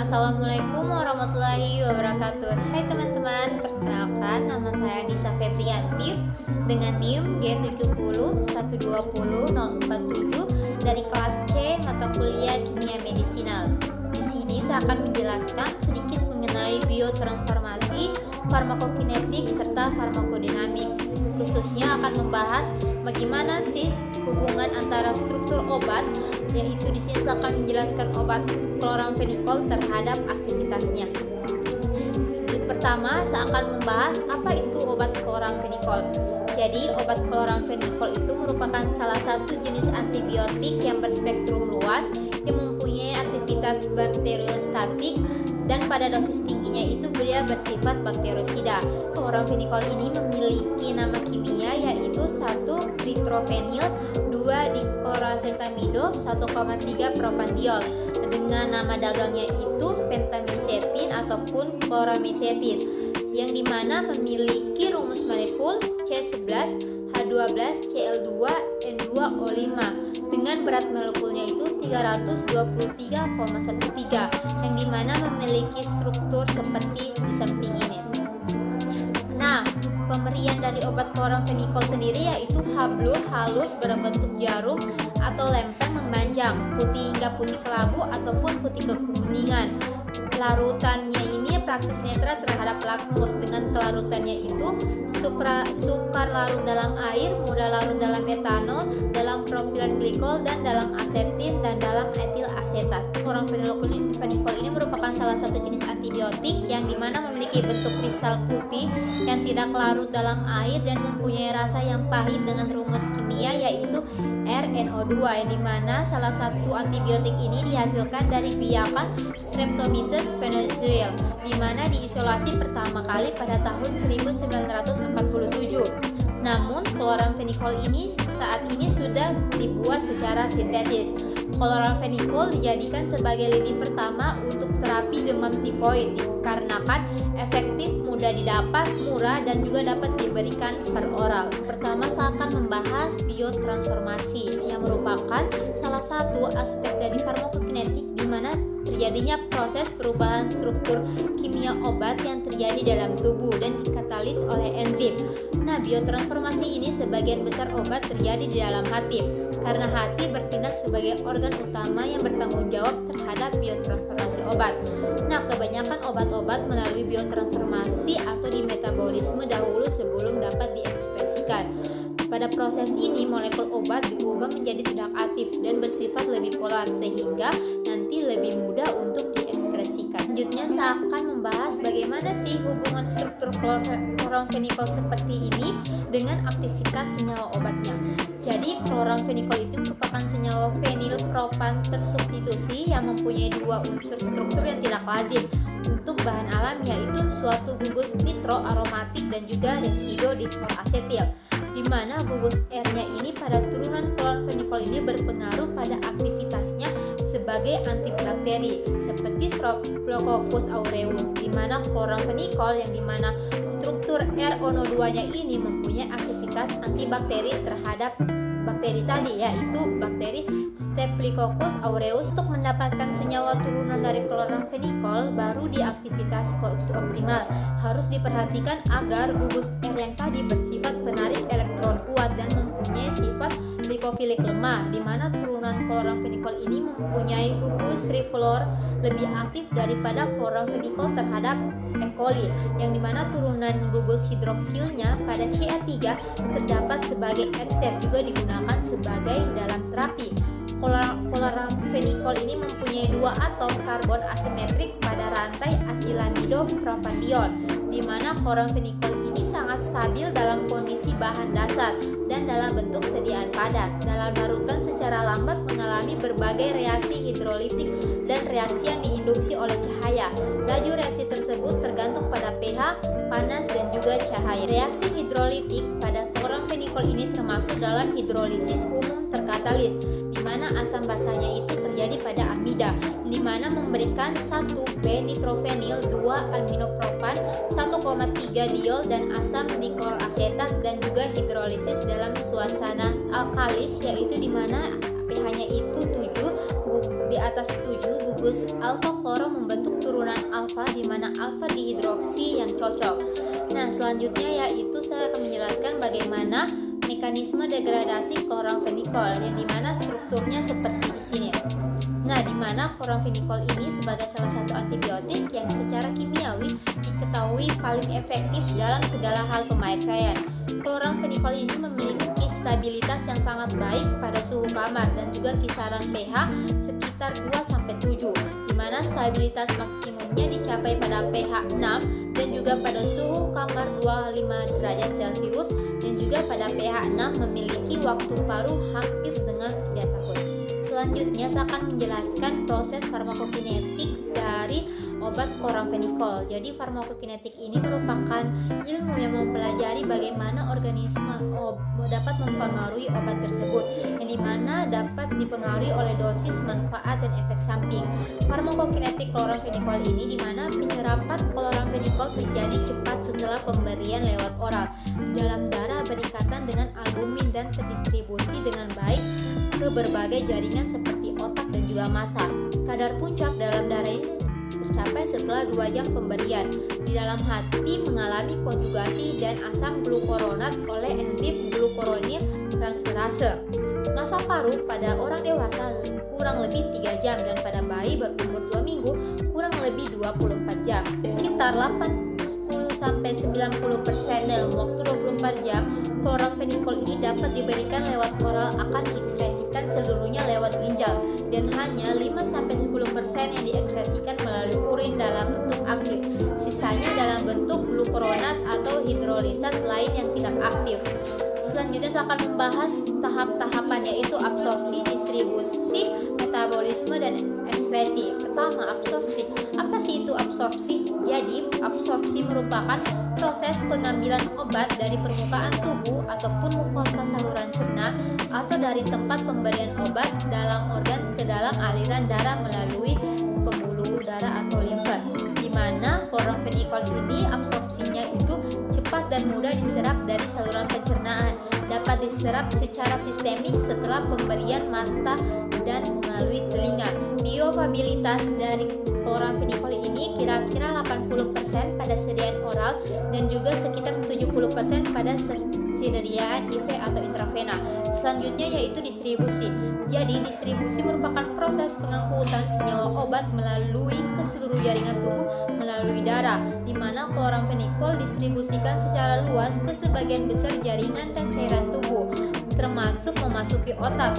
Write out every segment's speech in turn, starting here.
Assalamualaikum warahmatullahi wabarakatuh. Hai teman-teman, perkenalkan nama saya Nisa Febrianti dengan NIM G701201047 dari kelas C mata kuliah Kimia Medisinal. Di sini saya akan menjelaskan sedikit mengenai biotransformasi, farmakokinetik serta farmakodinamik. Khususnya akan membahas bagaimana sih hubungan antara struktur obat, yaitu di sini saya akan menjelaskan obat kloramfenikol terhadap aktivitasnya. Pertama, saya akan membahas apa itu obat kloramfenikol. Jadi, obat kloramfenikol itu merupakan salah satu jenis antibiotik yang berspektrum luas yang mempunyai aktivitas bakteriostatik dan pada dosis tingginya itu dia bersifat bakteriosida. Kloramfenikol ini memiliki nama kimia yaitu 1 tritrophenil, 2 dikloroasetamido, 1,3 propandiol. Dengan nama dagangnya itu pentamisetin ataupun kloramisetin, yang dimana memiliki rumus molekul C11, H12, Cl2, N2O5 dengan berat molekulnya itu 323,13, yang dimana memiliki struktur seperti di samping ini. Nah, pemberian dari obat kloramfenikol sendiri yaitu hablur halus berbentuk jarum atau lempeng memanjang, putih hingga putih kelabu ataupun putih kekuningan. Larutannya ini praktis netra terhadap lakmus, dengan kelarutannya itu sukar larut dalam air, mudah larut dalam etanol, dalam propilen glikol, dan dalam asetin dan dalam etil asetat. Kloramfenikol ini merupakan salah satu jenis antibiotik yang dimana memiliki bentuk kristal putih yang tidak larut dalam air dan mempunyai rasa yang pahit dengan rumus kimia yaitu RNO2, yang dimana salah satu antibiotik ini dihasilkan dari biakan Streptomyces pneumoniae, dimana diisolasi pertama kali pada tahun 1947. Namun kloramfenikol ini saat ini sudah dibuat secara sintetis. Kloramfenikol dijadikan sebagai lini pertama untuk terapi demam tifoid dikarenakan efektif, mudah didapat, murah, dan juga dapat diberikan per oral. Pertama, saya akan membahas biotransformasi yang merupakan salah satu aspek dari farmakokinetik di mana terjadinya proses perubahan struktur kimia obat yang terjadi dalam tubuh dan dikatalis oleh enzim. Nah, biotransformasi ini sebagian besar obat terjadi di dalam hati, karena hati bertindak sebagai organ utama yang bertanggung jawab terhadap biotransformasi obat. Nah, kebanyakan obat-obat melalui biotransformasi atau di metabolisme dahulu sebelum dapat diekspresikan. Pada proses ini, molekul obat diubah menjadi tidak aktif dan bersifat lebih polar sehingga nanti lebih mudah untuk diekspresikan. Selanjutnya, saya akan membahas bagaimana sih hubungan struktur kloramfenikol seperti ini dengan aktivitas senyawa obatnya. Jadi, kloramfenikol itu merupakan senyawa fenilpropan tersubstitusi yang mempunyai dua unsur struktur yang tidak lazim untuk bahan alam, yaitu suatu gugus nitro aromatik dan juga resido diklorasetil, di mana gugus R-nya ini pada turunan kloramfenikol ini berpengaruh pada aktivitasnya sebagai antibakteri seperti Staphylococcus aureus, di mana kloramfenikol yang dimana struktur RNO2-nya ini mempunyai aktivitas antibakteri terhadap bakteri tadi, yaitu bakteri Staphylococcus aureus. Untuk mendapatkan senyawa turunan dari kloramfenikol baru di aktivitas optimal, harus diperhatikan agar gugus R yang tadi bersifat penarik elektron kuat dan mempunyai sifat lipofilik lemah, di mana turunan kloramfenikol ini mempunyai gugus trifluor lebih aktif daripada kloramfenikol terhadap E. coli, yang dimana turunan gugus hidroksilnya pada Ca3 terdapat sebagai ekster juga digunakan sebagai dalam terapi. Kloramfenikol ini mempunyai dua atom karbon asimetrik pada rantai asilamido propandiol, di mana kloramfenikol ini sangat stabil dalam kondisi bahan dasar dan dalam bentuk sediaan padat. Dalam larutan secara lambat mengalami berbagai reaksi hidrolitik dan reaksi yang diinduksi oleh cahaya. Laju reaksi tersebut tergantung pada pH, panas, dan juga cahaya. Reaksi hidrolitik pada kloramfenikol ini termasuk dalam hidrolisis umum terkatalis, di mana asam basanya itu terjadi pada amida, di mana memberikan 1B-nitrofenil, 2-aminopropan, 1,3 diol dan asam dikloroasetat, dan juga hidrolisis dalam suasana alkalis, yaitu di mana pH-nya itu 7, di atas 7 gugus alfa kloro membentuk turunan alfa di mana alfa dihidroksi yang cocok. Nah, selanjutnya yaitu saya akan menjelaskan bagaimana mekanisme degradasi kloramfenikol yang dimana strukturnya seperti di sini. Nah, di mana kloramfenikol ini sebagai salah satu antibiotik yang secara kimiawi diketahui paling efektif dalam segala hal pemakaian. Kloramfenikol ini memiliki stabilitas yang sangat baik pada suhu kamar dan juga kisaran pH sekitar 2-7, di mana stabilitas maksimumnya dicapai pada pH 6 dan juga pada suhu kamar 25 derajat Celcius, dan juga pada pH 6 memiliki waktu paruh hampir dengan 3 tahun. Selanjutnya saya akan menjelaskan proses farmakokinetik dari obat kloramfenikol. Jadi farmakokinetik ini merupakan ilmu yang mempelajari bagaimana organisme dapat mempengaruhi obat tersebut, yang dimana dapat dipengaruhi oleh dosis, manfaat, dan efek samping. Farmakokinetik kloramfenikol ini dimana penyerapan kloramfenikol terjadi cepat setelah pemberian lewat oral di dalam darah berikatan dengan albumin dan terdistribusi dengan baik ke berbagai jaringan seperti otak dan juga mata. Kadar puncak dalam darah ini tercapai setelah 2 jam pemberian. Di dalam hati mengalami konjugasi dan asam glukuronat oleh enzim glukuronil transferase. Masa paruh pada orang dewasa kurang lebih 3 jam dan pada bayi berumur 2 minggu kurang lebih 24 jam. Sekitar 80-90% dalam waktu 24 jam, kloramfenikol ini dapat diberikan lewat oral akan diekspresikan seluruhnya lewat ginjal, dan hanya 5-10% yang diekspresikan melalui urin dalam bentuk aktif. Sisanya dalam bentuk glukuronat atau hidrolisat lain yang tidak aktif. Selanjutnya saya akan membahas tahap-tahapan, yaitu absorpsi, distribusi, metabolisme, dan ekspresi. Pertama, absorpsi. Apa sih itu absorpsi? Jadi, absorpsi merupakan proses pengambilan obat dari permukaan tubuh ataupun mukosa saluran cerna atau dari tempat pemberian obat dalam organ ke dalam aliran darah melalui pembuluh darah atau limfa, di mana kloramfenikol ini absorpsinya itu cepat dan mudah diserap dari saluran pencernaan, dapat diserap secara sistemik setelah pemberian mata dan melalui telinga. Bioavailabilitas dari kloramfenikol ini kira-kira 80% pada sediaan oral dan juga sekitar 70% pada sediaan IV atau intravena. Selanjutnya yaitu distribusi. Jadi distribusi merupakan proses pengangkutan senyawa obat melalui ke seluruh jaringan tubuh melalui darah, di mana kloramfenikol distribusikan secara luas ke sebagian besar jaringan dan cairan tubuh, termasuk memasuki otak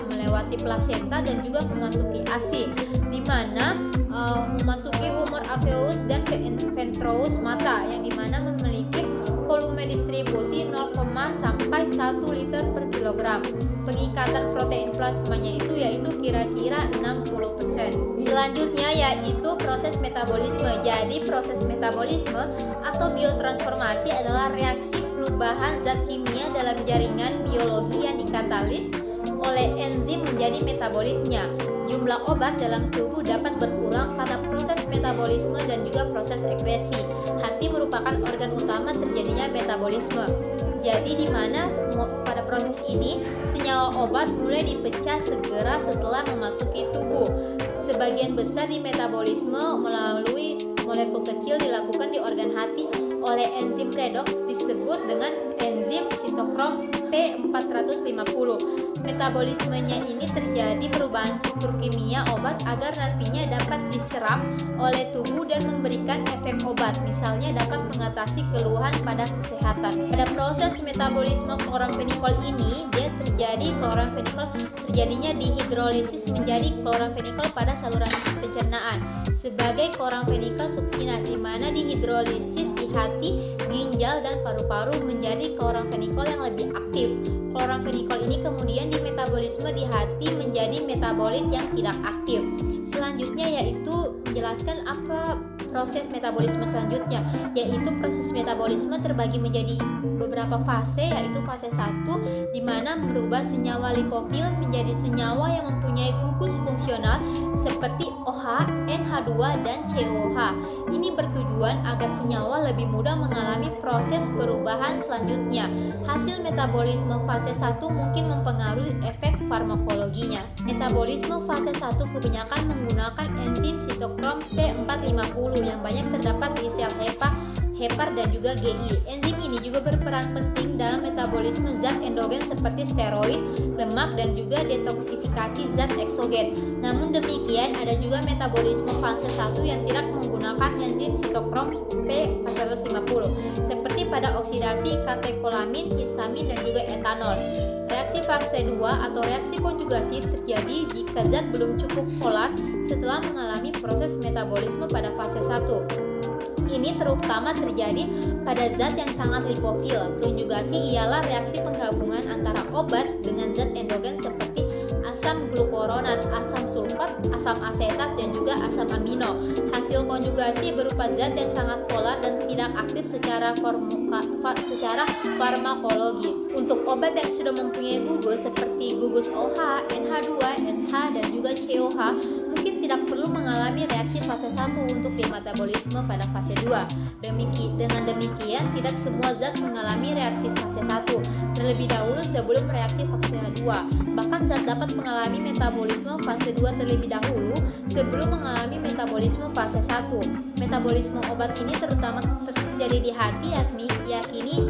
melewati plasenta dan juga memasuki ASI, di mana memasuki humor aqueous dan ventreus mata, yang dimana memiliki volume distribusi 0, sampai 1 liter per kilogram. Pengikatan protein plasmanya itu yaitu kira-kira 60%. Selanjutnya yaitu proses metabolisme. Jadi proses metabolisme atau biotransformasi adalah reaksi perubahan zat kimia dalam jaringan biologi yang dikatalis oleh enzim menjadi metabolitnya. Jumlah obat dalam tubuh dapat berkurang karena proses metabolisme dan juga proses ekskresi. Hati merupakan organ utama terjadinya metabolisme. Jadi di mana pada proses ini senyawa obat mulai dipecah segera setelah memasuki tubuh. Sebagian besar di metabolisme melalui molekul kecil dilakukan di organ hati oleh enzim redox disebut dengan enzim sitokrom P450. Metabolismenya ini terjadi perubahan struktur kimia obat agar nantinya dapat diserap oleh tubuh dan memberikan efek obat, misalnya dapat mengatasi keluhan pada kesehatan. Pada proses metabolisme kloramfenikol ini terjadinya dihidrolisis menjadi kloramfenikol pada saluran pencernaan sebagai kloramfenikol suksinase, di mana dihidrolisis di hati, ginjal, dan paru-paru menjadi kloramfenikol yang lebih aktif. Kloramfenikol ini kemudian dimetabolisme di hati menjadi metabolit yang tidak aktif. Selanjutnya yaitu menjelaskan apa proses metabolisme selanjutnya, yaitu proses metabolisme terbagi menjadi beberapa fase, yaitu fase 1 di mana merubah senyawa lipofil menjadi senyawa yang mempunyai gugus fungsional seperti OH, NH2, dan COH. Ini bertujuan agar senyawa lebih mudah mengalami proses perubahan selanjutnya. Hasil metabolisme fase 1 mungkin mempengaruhi efek farmakologinya. Metabolisme fase 1 kebanyakan menggunakan enzim sitokrom P450 150 yang banyak terdapat di sel hepar dan juga GI. Enzim ini juga berperan penting dalam metabolisme zat endogen seperti steroid, lemak, dan juga detoksifikasi zat eksogen. Namun demikian, ada juga metabolisme fase 1 yang tidak menggunakan enzim sitokrom P450 seperti pada oksidasi katekolamin, histamin, dan juga etanol. Reaksi fase 2 atau reaksi konjugasi terjadi jika zat belum cukup polar setelah mengalami proses metabolisme pada fase 1. Ini terutama terjadi pada zat yang sangat lipofil. Konjugasi ialah reaksi penggabungan antara obat dengan zat endogen seperti asam glukuronat, asam sulfat, asam asetat, dan juga asam amino. Hasil konjugasi berupa zat yang sangat polar dan tidak aktif secara farmakologi. Untuk obat yang sudah mempunyai gugus seperti gugus OH, NH2, SH, dan juga COH, mungkin tidak perlu mengalami reaksi fase 1 untuk dimetabolisme pada fase 2. Dengan demikian, tidak semua zat mengalami reaksi fase 1 terlebih dahulu sebelum reaksi fase 2. Bahkan zat dapat mengalami metabolisme fase 2 terlebih dahulu sebelum mengalami metabolisme fase 1. Metabolisme obat ini terutama terjadi di hati, yakni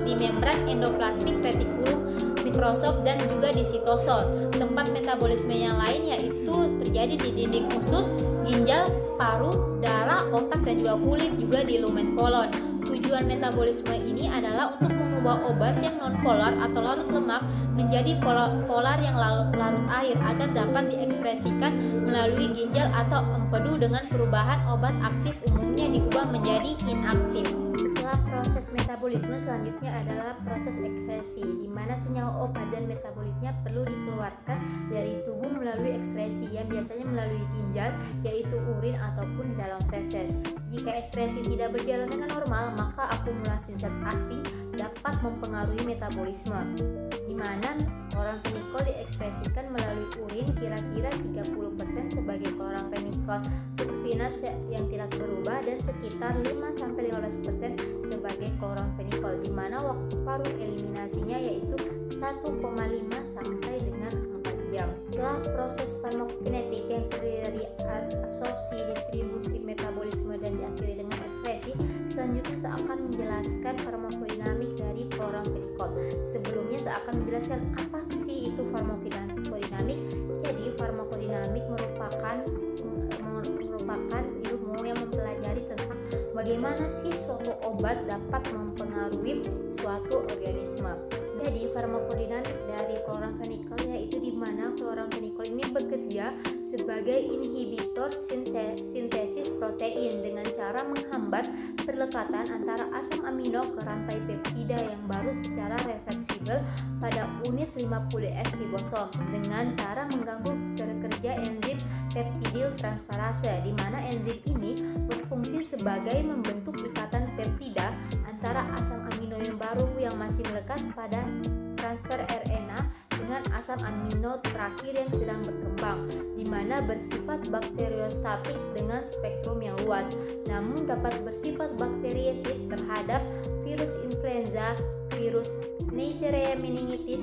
di membran endoplasmik retikulum mikroskom dan juga di sitosol. Tempat metabolisme yang lain yaitu terjadi di dinding usus, ginjal, paru, darah, otak, dan juga kulit, juga di lumen kolon. Tujuan metabolisme ini adalah untuk mengubah obat yang non-polar atau larut lemak menjadi polar yang larut air agar dapat diekspresikan melalui ginjal atau empedu dengan perubahan obat aktif umumnya diubah menjadi inaktif. Setelah proses metabolisme selanjutnya adalah proses ekskresi, di mana senyawa obat dan metabolitnya perlu dikeluarkan dari tubuh melalui ekskresi yang biasanya melalui ginjal, yaitu urin ataupun di dalam feses. Jika ekskresi tidak berjalan dengan normal, maka akumulasi zat asing dapat mempengaruhi metabolisme, di mana kloramfenikol diekspresikan melalui urin kira-kira 30% sebagai kloramfenikol suksinase yang tidak berubah dan sekitar 5-15% sebagai kloramfenikol, di mana waktu paruh eliminasinya yaitu 1,5 sampai dengan 4 jam. Setelah proses farmakokinetik yang terdiri dari absorpsi, distribusi, metabolisme, dan diakhiri dengan ekskresi, selanjutnya saya akan menjelaskan farmakodinamik dari kloramfenikol. Sebelumnya saya akan menjelaskan apa sih itu farmakodinamik. Jadi farmakodinamik merupakan ilmu yang mempelajari tentang bagaimana sih suatu obat dapat mempengaruhi suatu organisme. Jadi farmakodinamik dari kloramfenikol yaitu di mana kloramfenikol ini bekerja sebagai inhibitor sintesis protein dengan cara menghambat perlekatan antara asam amino ke rantai peptida yang baru secara reversibel pada unit 50S ribosom dengan cara mengganggu kerja enzim peptidil transferase, di mana enzim ini berfungsi sebagai membentuk ikatan peptida antara asam amino yang baru yang masih melekat pada transfer RNA dengan asam amino terakhir yang sedang berkembang, di mana bersifat bakteriostatik dengan spektrum yang luas, namun dapat bersifat bakteriosid terhadap virus influenza, virus Neisseria meningitis,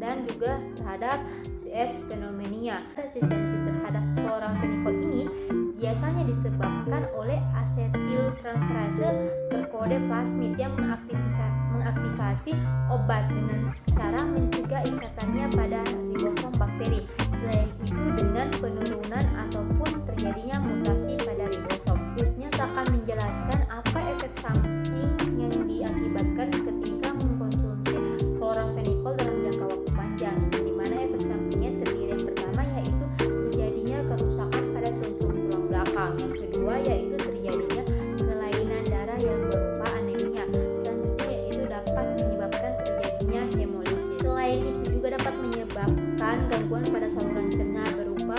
dan juga terhadap CS pneumonia. Resistensi terhadap kloramfenikol ini biasanya disebabkan oleh asetil transferase berkode plasmid yang mengaktifasi obat dengan cara mencegah ikatannya pada ribosom bakteri. Selain itu dengan penurunan ataupun terjadinya mutasi pada ribosom. Selanjutnya saya akan menjelaskan apa efek samping yang diakibatkan ketika mengkonsumsi kloramfenikol dalam jangka waktu panjang, di mana efek sampingnya terdiri yang pertama yaitu terjadinya kerusakan pada sumsum tulang belakang. Yang kedua yaitu terjadinya kelainan darah yang berupa anemia. Selanjutnya yaitu dapat menyebabkan terjadinya hemolisis. Selain itu juga dapat menyebabkan gangguan pada saluran cerna berupa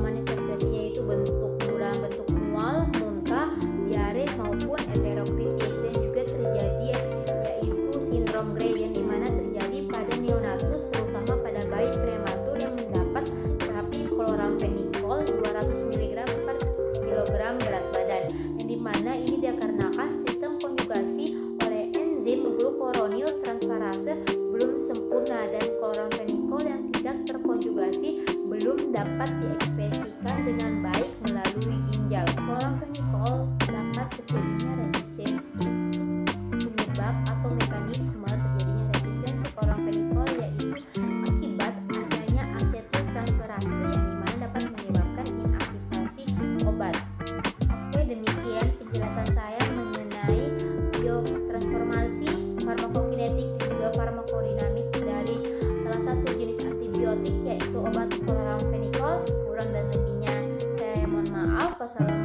manifestasinya yaitu dalam bentuk mual, muntah, diare maupun enterokritis, dan juga terjadi yaitu sindrom Gray yang dimana terjadi pada neonatus terutama pada bayi prematur yang mendapat terapi kloramfenikol 200 mg per kilogram berat badan, yang dimana ini dikarenakan sistem konjugasi oleh enzim glukuronil transferase belum sempurna dan kloramfenikol yang tidak terkonjugasi belum dapat diekspresikan dengan baik melalui ginjal. Kloramfenikol Wassalam.